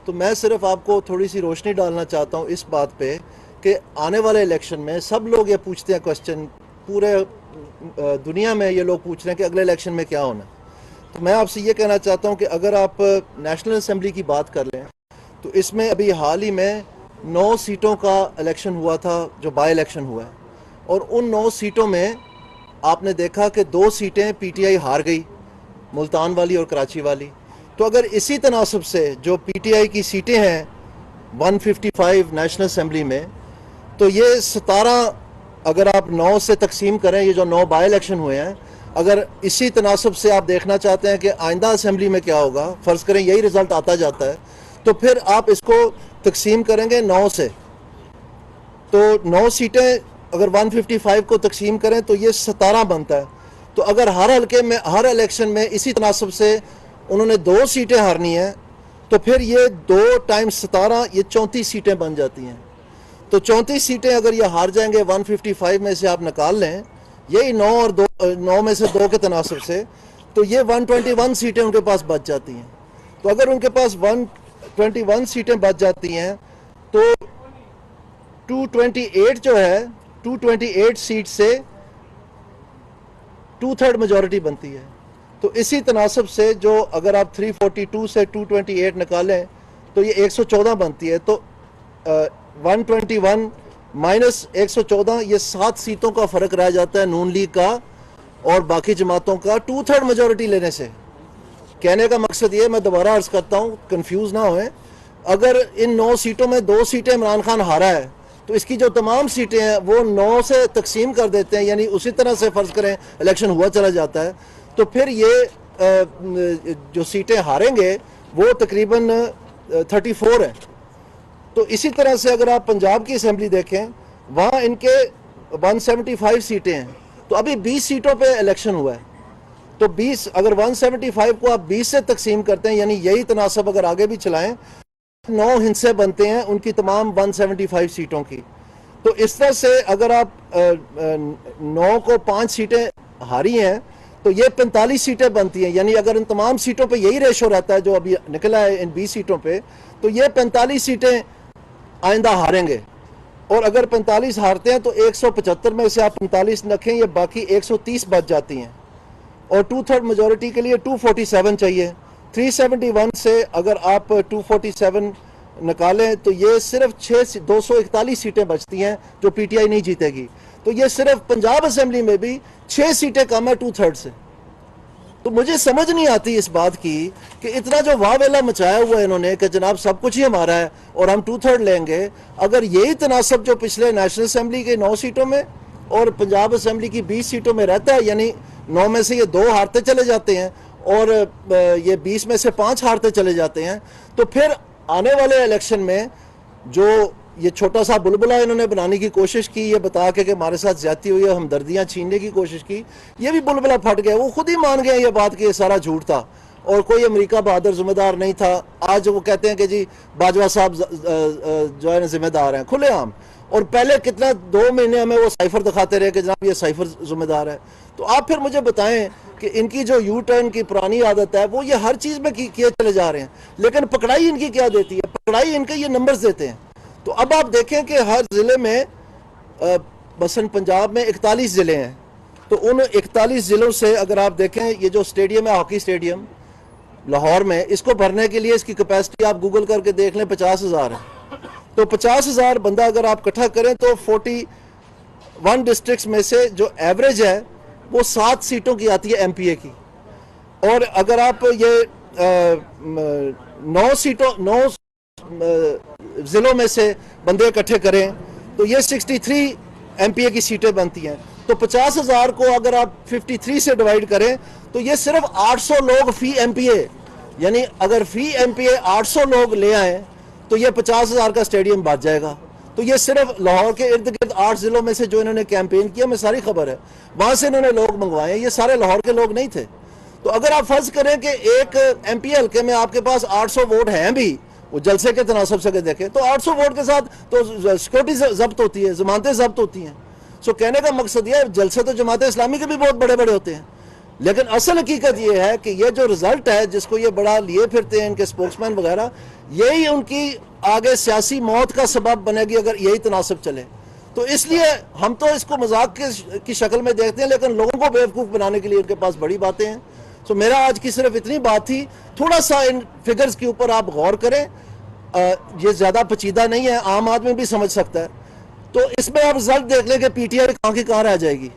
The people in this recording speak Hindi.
तो मैं सिर्फ आपको थोड़ी सी रोशनी डालना चाहता हूँ इस बात पे कि आने वाले इलेक्शन में सब लोग ये पूछते हैं क्वेश्चन, पूरे दुनिया में ये लोग पूछ रहे हैं कि अगले इलेक्शन में क्या होना। तो मैं आपसे ये कहना चाहता हूँ कि अगर आप नेशनल असेंबली की बात कर लें तो इसमें अभी हाल ही में 9 सीटों का इलेक्शन हुआ था, जो बाई इलेक्शन हुआ है, और उन 9 सीटों में आपने देखा कि 2 सीटें पीटीआई हार गई, मुल्तान वाली और कराची वाली। तो अगर इसी तनासब से जो पीटीआई की सीटें हैं 155 नेशनल असेंबली में, तो ये 17 अगर आप 9 से तकसीम करें, ये जो 9 बाई इलेक्शन हुए हैं, अगर इसी तनासब से आप देखना चाहते हैं कि आइंदा असेंबली में क्या होगा, फ़र्ज़ करें यही रिज़ल्ट आता जाता है, तो फिर आप इसको तकसीम करेंगे 9 से, तो 9 सीटें अगर 155 को तकसीम करें तो ये 17 बनता है। तो अगर हर हल्के में, हर इलेक्शन में इसी तनासब से उन्होंने 2 सीटें हारनी हैं, तो फिर ये 2 टाइम्स 17, ये 34 सीटें बन जाती हैं। तो 34 सीटें अगर ये हार जाएंगे 155 में से आप निकाल लें, यही 9 और 9 में से 2 के तनासब से, तो ये 121 सीटें उनके पास बच जाती हैं। तो अगर उनके पास 121 सीटें बच जाती हैं तो 228 जो है, 228 सीट से 2/3 मेजॉरिटी बनती है। तो इसी तनासब से जो अगर आप 342 से 228 निकालें तो ये 114 बनती है। तो 121 माइनस 114, ये 7 सीटों का फ़र्क रह जाता है नून लीग का और बाकी जमातों का 2/3 मेजॉरिटी लेने से। कहने का मकसद ये, मैं दोबारा अर्ज़ करता हूँ, कंफ्यूज ना होएं, अगर इन 9 सीटों में 2 सीटें इमरान खान हारा है तो इसकी जो तमाम सीटें हैं वो 9 से तकसीम कर देते हैं, यानी उसी तरह से फ़र्ज़ करें इलेक्शन हुआ चला जाता है, तो फिर ये जो सीटें हारेंगे वो तकरीबन 34 है। तो इसी तरह से अगर आप पंजाब की असेंबली देखें, वहाँ इनके 175 सीटें हैं, तो अभी 20 सीटों पे इलेक्शन हुआ है। तो 20, अगर 175 को आप 20 से तकसीम करते हैं, यानी यही तनासब अगर आगे भी चलाएं, 9 हिस्से बनते हैं उनकी तमाम 175 सीटों की। तो इस तरह से अगर आप 9 को 5 सीटें हारी हैं तो ये 45 सीटें बनती हैं, यानी अगर इन तमाम सीटों पे यही रेशो रहता है जो अभी निकला है इन 20 सीटों पे, तो ये 45 सीटें आइंदा हारेंगे। और अगर 45 हारते हैं तो 175 में से आप 45 रखें, ये बाकी 130 बच जाती हैं, और 2/3 मेजॉरिटी के लिए 247 चाहिए। 371 से अगर आप 247 निकालें तो ये सिर्फ 241 सीटें बचती हैं जो पीटीआई नहीं जीतेगी। तो ये सिर्फ पंजाब असेंबली में भी 6 सीटें कम है 2/3 से। तो मुझे समझ नहीं आती इस बात की कि इतना जो वावेला मचाया हुआ है इन्होंने कि जनाब सब कुछ ही हमारा है और हम 2/3 लेंगे। अगर यही तनासब जो पिछले नेशनल असेंबली के 9 सीटों में और पंजाब असेंबली की 20 सीटों में रहता है, यानी 9 में से ये 2 हारते चले जाते हैं और ये 20 में से 5 हारते चले जाते हैं, तो फिर आने वाले इलेक्शन में जो ये छोटा सा बुलबुला इन्होंने बनाने की कोशिश की, ये बता के कि हमारे साथ ज्यादती हुई है, हमदर्दियाँ छीनने की कोशिश की, ये भी बुलबुला फट गया। वो खुद ही मान गए ये बात कि ये सारा झूठ था और कोई अमेरिका बहादुर जिम्मेदार नहीं था। आज वो कहते हैं कि जी बाजवा साहब जो है जिम्मेदार हैं खुलेआम, और पहले कितना 2 महीने हमें वो साइफर दिखाते रहे कि जनाब ये साइफर जिम्मेदार है। तो आप फिर मुझे बताएं कि इनकी जो यू टर्न की पुरानी आदत है वो ये हर चीज़ में किए चले जा रहे हैं, लेकिन पकड़ाई इनकी क्या देती है? पकड़ाई इनके ये नंबर्स देते हैं। तो अब आप देखें कि हर ज़िले में बसन पंजाब में 41 ज़िले हैं, तो उन 41 ज़िलों से अगर आप देखें, ये जो स्टेडियम है हॉकी स्टेडियम लाहौर में, इसको भरने के लिए इसकी कैपेसिटी आप गूगल करके देख लें 50,000 है। तो 50,000 बंदा अगर आप इकट्ठा करें तो 41 डिस्ट्रिक्ट्स में से जो एवरेज है वो 7 सीटों की आती है एमपीए की। और अगर आप ये 9 ज़िलों में से बंदे इकट्ठे करें तो ये 63 एमपीए की सीटें बनती हैं। तो 50,000 को अगर आप 53 से डिवाइड करें तो ये सिर्फ 800 लोग फी एमपीए, यानी अगर फी एमपीए 800 लोग ले आए तो ये 50,000 का स्टेडियम बच जाएगा। तो ये सिर्फ लाहौर के इर्द गिर्द 8 ज़िलों में से जो इन्होंने कैंपेन किया, मैं सारी खबर है, वहाँ से इन्होंने लोग मंगवाए, ये सारे लाहौर के लोग नहीं थे। तो अगर आप फर्ज करें कि एक एमपी हल्के में आपके पास 800 वोट हैं भी, वो जलसे के तनासब से देखें तो 800 वोट के साथ तो सिक्योरिटी जब्त होती है, जमानतें जब्त होती हैं। सो कहने का मकसद ये, जलसे तो जमात इस्लामी के भी बहुत बड़े बड़े होते हैं, लेकिन असल हकीकत ये है कि ये जो रिजल्ट है जिसको ये बड़ा लिए फिरते हैं इनके स्पोक्समैन वगैरह, यही उनकी आगे सियासी मौत का सबब बनेगी अगर यही तनासब चले। तो इसलिए हम तो इसको मजाक की शक्ल में देखते हैं, लेकिन लोगों को बेवकूफ़ बनाने के लिए उनके पास बड़ी बातें हैं। तो मेरा आज की सिर्फ इतनी बात थी, थोड़ा सा इन फिगर्स के ऊपर आप गौर करें, ये ज़्यादा पेचीदा नहीं है, आम आदमी भी समझ सकता है। तो इसमें आप रिजल्ट देख लें कि पीटीआई कहाँ की कहाँ रह जाएगी।